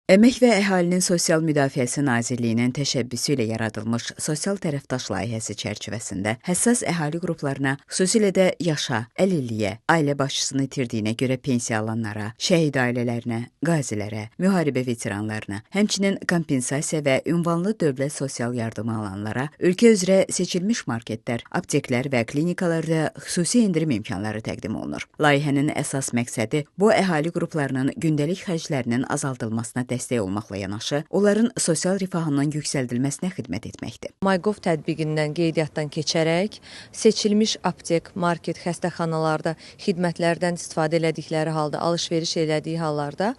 Əmək və Əhalinin Sosial Müdafiəsi Nazirliyinin təşəbbüsü ilə yaradılmış sosial tərəfdaş layihəsi çərçivəsində həssas əhali qruplarına, xüsusilə də yaşa, əlilliyə, ailə başçısını itirdiyinə görə pensiya alanlara, şəhid ailələrinə, qazilərə, müharibə veteranlarına, həmçinin kompensasiya və ünvanlı dövlət sosial yardımı alanlara ölkə üzrə seçilmiş marketlər, apteklər və klinikalarda xüsusi endirim imkanları təqdim olunur. Layihənin əsas məqsədi bu əhali qruplarının gündəlik xərclərinin azaldılmasına dəstək olmaqla yanaşı, onların sosial rifahının yüksəldilməsinə xidmət etməkdir. MyGov tətbiqindən qeydiyyatdan keçərək, seçilmiş aptek, market, xəstəxanalarda xidmətlərdən istifadə elədikləri halda, alış-veriş elədiyi hallarda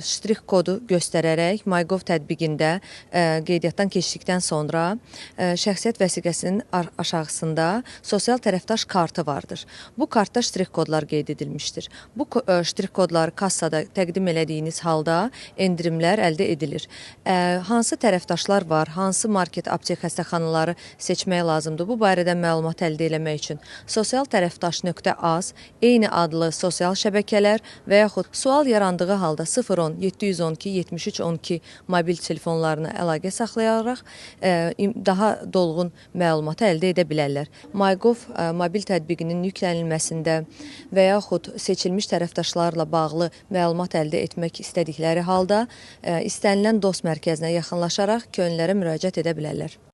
ştrix kodu göstərərək MyGov tətbiqində qeydiyyatdan keçdikdən sonra şəxsiyyət vəsiqəsinin aşağısında sosial tərəfdaş kartı vardır. Bu kartda ştrix kodlar qeyd edilmişdir. Bu ştrix kodları kassada təqdim elədiyiniz halda endirimlər əldə edilir. Hansı tərəfdaşlar var, hansı market, aptek, xəstəxanaları seçmək lazımdır? Bu barədə məlumat əldə etmək üçün sosialtərəfdaş.az eyni adlı sosial şəbəkələr və yaxud sual yarandığı halda 010 712 73 12 mobil telefonlarına əlaqə saxlayaraq daha dolğun məlumatı əldə edə bilərlər. MyGov mobil tətbiqinin yüklənilməsində və yaxud seçilmiş tərəfdaşlarla bağlı məlumat əldə etmək istədikləri halda istənilən dost mərkəzinə yaxınlaşaraq könüllərə müraciət edə bilərlər.